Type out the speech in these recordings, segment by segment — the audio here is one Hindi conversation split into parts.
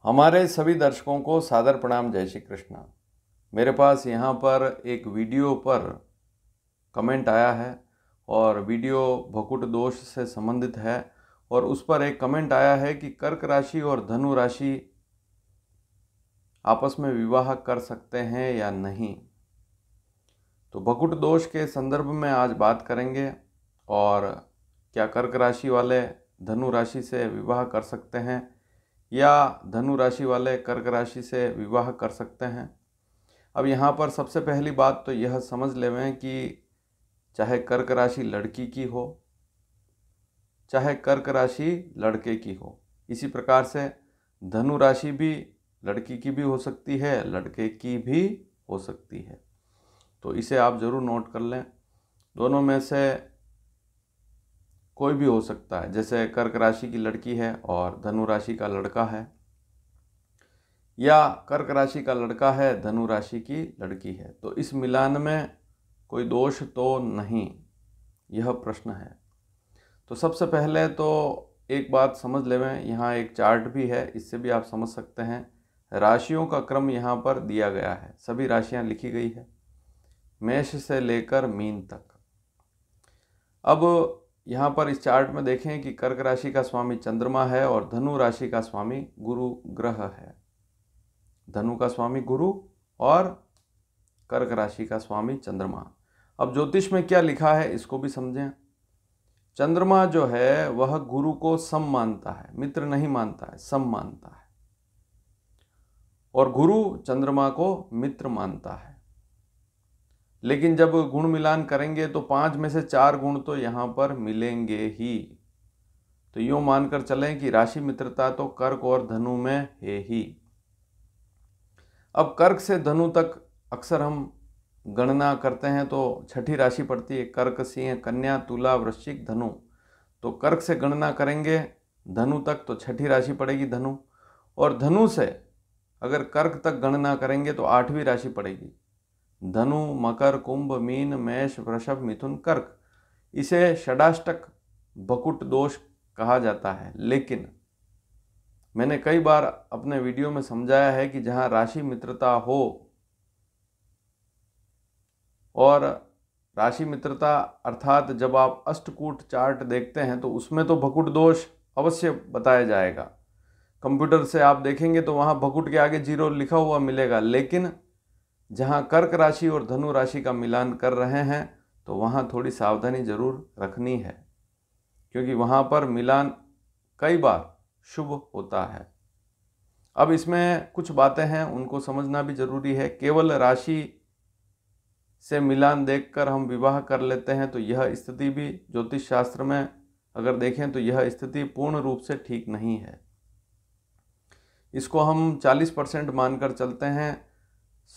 हमारे सभी दर्शकों को सादर प्रणाम। जय श्री कृष्ण। मेरे पास यहाँ पर एक वीडियो पर कमेंट आया है और वीडियो भकुट दोष से संबंधित है और उस पर एक कमेंट आया है कि कर्क राशि और धनु राशि आपस में विवाह कर सकते हैं या नहीं। तो भकुट दोष के संदर्भ में आज बात करेंगे और क्या कर्क राशि वाले धनु राशि से विवाह कर सकते हैं या धनु राशि वाले कर्क राशि से विवाह कर सकते हैं। अब यहाँ पर सबसे पहली बात तो यह समझ लेवें कि चाहे कर्क राशि लड़की की हो चाहे कर्क राशि लड़के की हो, इसी प्रकार से धनु राशि भी लड़की की भी हो सकती है, लड़के की भी हो सकती है। तो इसे आप ज़रूर नोट कर लें। दोनों में से कोई भी हो सकता है, जैसे कर्क राशि की लड़की है और धनु राशि का लड़का है, या कर्क राशि का लड़का है धनु राशि की लड़की है। तो इस मिलान में कोई दोष तो नहीं, यह प्रश्न है। तो सबसे पहले तो एक बात समझ लेवें, यहाँ एक चार्ट भी है, इससे भी आप समझ सकते हैं। राशियों का क्रम यहाँ पर दिया गया है, सभी राशियाँ लिखी गई है मेष से लेकर मीन तक। अब यहाँ पर इस चार्ट में देखें कि कर्क राशि का स्वामी चंद्रमा है और धनु राशि का स्वामी गुरु ग्रह है। धनु का स्वामी गुरु और कर्क राशि का स्वामी चंद्रमा। अब ज्योतिष में क्या लिखा है इसको भी समझें। चंद्रमा जो है वह गुरु को सम मानता है, मित्र नहीं मानता है, सम मानता है, और गुरु चंद्रमा को मित्र मानता है। लेकिन जब गुण मिलान करेंगे तो 5 में से 4 गुण तो यहाँ पर मिलेंगे ही। तो यूँ मानकर चलें कि राशि मित्रता तो कर्क और धनु में है ही। अब कर्क से धनु तक अक्सर हम गणना करते हैं तो छठी राशि पड़ती है, कर्क सिंह कन्या तुला वृश्चिक धनु। तो कर्क से गणना करेंगे धनु तक तो छठी राशि पड़ेगी धनु, और धनु से अगर कर्क तक गणना करेंगे तो 8वीं राशि पड़ेगी धनु, मकर, कुंभ, मीन, मेष, वृषभ, मिथुन, कर्क। इसे षडाष्टक भकुट दोष कहा जाता है। लेकिन मैंने कई बार अपने वीडियो में समझाया है कि जहाँ राशि मित्रता हो, और राशि मित्रता अर्थात जब आप अष्टकूट चार्ट देखते हैं तो उसमें तो भकुट दोष अवश्य बताया जाएगा। कंप्यूटर से आप देखेंगे तो वहाँ भकुट के आगे 0 लिखा हुआ मिलेगा। लेकिन जहाँ कर्क राशि और धनु राशि का मिलान कर रहे हैं तो वहाँ थोड़ी सावधानी जरूर रखनी है, क्योंकि वहाँ पर मिलान कई बार शुभ होता है। अब इसमें कुछ बातें हैं, उनको समझना भी जरूरी है। केवल राशि से मिलान देखकर हम विवाह कर लेते हैं तो यह स्थिति भी ज्योतिष शास्त्र में अगर देखें तो यह स्थिति पूर्ण रूप से ठीक नहीं है। इसको हम 40% मानकर चलते हैं।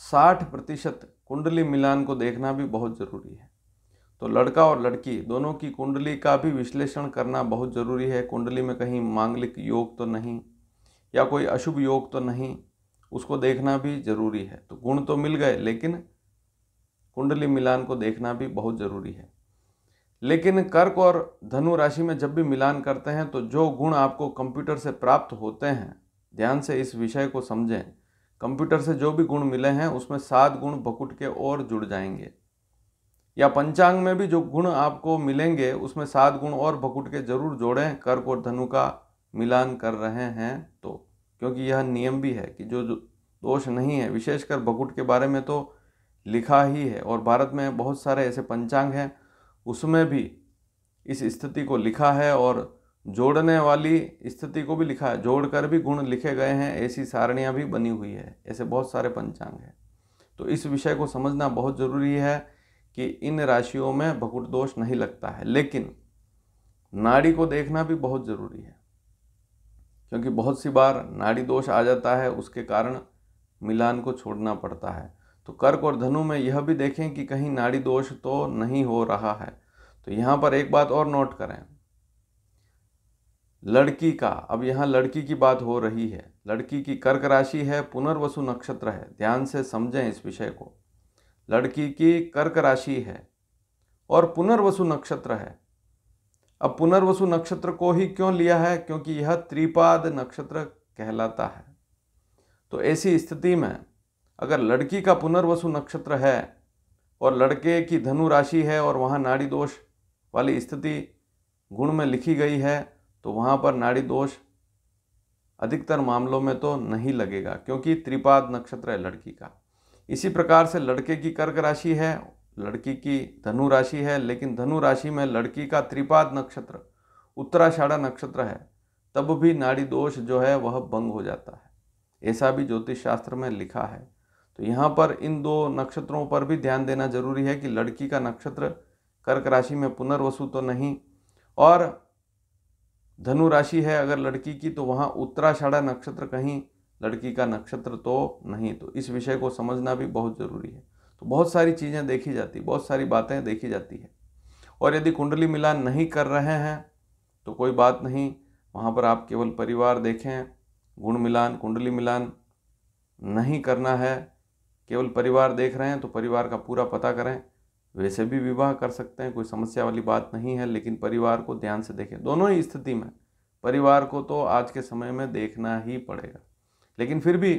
60% कुंडली मिलान को देखना भी बहुत ज़रूरी है। तो लड़का और लड़की दोनों की कुंडली का भी विश्लेषण करना बहुत ज़रूरी है। कुंडली में कहीं मांगलिक योग तो नहीं या कोई अशुभ योग तो नहीं, उसको देखना भी ज़रूरी है। तो गुण तो मिल गए, लेकिन कुंडली मिलान को देखना भी बहुत ज़रूरी है। लेकिन कर्क और धनु राशि में जब भी मिलान करते हैं तो जो गुण आपको कंप्यूटर से प्राप्त होते हैं, ध्यान से इस विषय को समझें। कंप्यूटर से जो भी गुण मिले हैं उसमें 7 गुण भकुट के और जुड़ जाएंगे, या पंचांग में भी जो गुण आपको मिलेंगे उसमें 7 गुण और भकुट के जरूर जोड़ें कर्क और धनु का मिलान कर रहे हैं तो, क्योंकि यह नियम भी है कि जो दोष नहीं है, विशेषकर भकुट के बारे में तो लिखा ही है। और भारत में बहुत सारे ऐसे पंचांग हैं उसमें भी इस स्थिति को लिखा है और जोड़ने वाली स्थिति को भी लिखा है, जोड़कर भी गुण लिखे गए हैं। ऐसी सारणियाँ भी बनी हुई है, ऐसे बहुत सारे पंचांग हैं। तो इस विषय को समझना बहुत ज़रूरी है कि इन राशियों में भकुट दोष नहीं लगता है। लेकिन नाड़ी को देखना भी बहुत ज़रूरी है, क्योंकि बहुत सी बार नाड़ी दोष आ जाता है, उसके कारण मिलान को छोड़ना पड़ता है। तो कर्क और धनु में यह भी देखें कि कहीं नाड़ी दोष तो नहीं हो रहा है। तो यहाँ पर एक बात और नोट करें, लड़की का, अब यहाँ लड़की की बात हो रही है। लड़की की कर्क राशि है, पुनर्वसु नक्षत्र है, ध्यान से समझें इस विषय को। लड़की की कर्क राशि है और पुनर्वसु नक्षत्र है। अब पुनर्वसु नक्षत्र को ही क्यों लिया है? क्योंकि यह त्रिपाद नक्षत्र कहलाता है। तो ऐसी स्थिति में अगर लड़की का पुनर्वसु नक्षत्र है और लड़के की धनु राशि है और वहाँ नाड़ी दोष वाली स्थिति गुण में लिखी गई है, तो वहाँ पर नाड़ी दोष अधिकतर मामलों में तो नहीं लगेगा, क्योंकि त्रिपाद नक्षत्र है लड़की का। इसी प्रकार से लड़के की कर्क राशि है, लड़की की धनु राशि है, लेकिन धनु राशि में लड़की का त्रिपाद नक्षत्र उत्तराषाढ़ा नक्षत्र है, तब भी नाड़ी दोष जो है वह भंग हो जाता है। ऐसा भी ज्योतिष शास्त्र में लिखा है। तो यहाँ पर इन दो नक्षत्रों पर भी ध्यान देना जरूरी है कि लड़की का नक्षत्र कर्क राशि में पुनर्वसु तो नहीं, और धनु राशि है अगर लड़की की तो वहाँ उत्तराषाढ़ा नक्षत्र कहीं लड़की का नक्षत्र तो नहीं। तो इस विषय को समझना भी बहुत ज़रूरी है। तो बहुत सारी चीज़ें देखी जाती, बहुत सारी बातें देखी जाती है। और यदि कुंडली मिलान नहीं कर रहे हैं तो कोई बात नहीं, वहाँ पर आप केवल परिवार देखें। गुण मिलान, कुंडली मिलान नहीं करना है, केवल परिवार देख रहे हैं तो परिवार का पूरा पता करें। वैसे भी विवाह कर सकते हैं, कोई समस्या वाली बात नहीं है, लेकिन परिवार को ध्यान से देखें। दोनों ही स्थिति में परिवार को तो आज के समय में देखना ही पड़ेगा, लेकिन फिर भी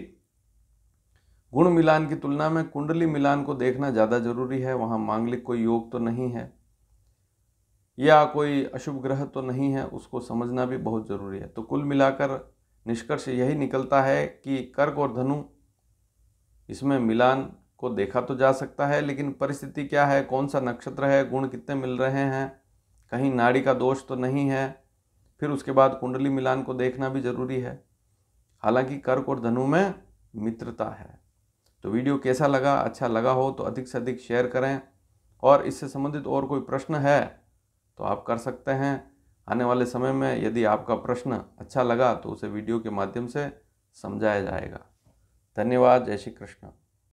गुण मिलान की तुलना में कुंडली मिलान को देखना ज़्यादा जरूरी है। वहाँ मांगलिक कोई योग तो नहीं है या कोई अशुभ ग्रह तो नहीं है, उसको समझना भी बहुत ज़रूरी है। तो कुल मिलाकर निष्कर्ष यही निकलता है कि कर्क और धनु, इसमें मिलान को देखा तो जा सकता है, लेकिन परिस्थिति क्या है, कौन सा नक्षत्र है, गुण कितने मिल रहे हैं, कहीं नाड़ी का दोष तो नहीं है। फिर उसके बाद कुंडली मिलान को देखना भी जरूरी है। हालांकि कर्क और धनु में मित्रता है। तो वीडियो कैसा लगा, अच्छा लगा हो तो अधिक से अधिक शेयर करें, और इससे संबंधित और कोई प्रश्न है तो आप कर सकते हैं। आने वाले समय में यदि आपका प्रश्न अच्छा लगा तो उसे वीडियो के माध्यम से समझाया जाएगा। धन्यवाद। जय श्री कृष्ण।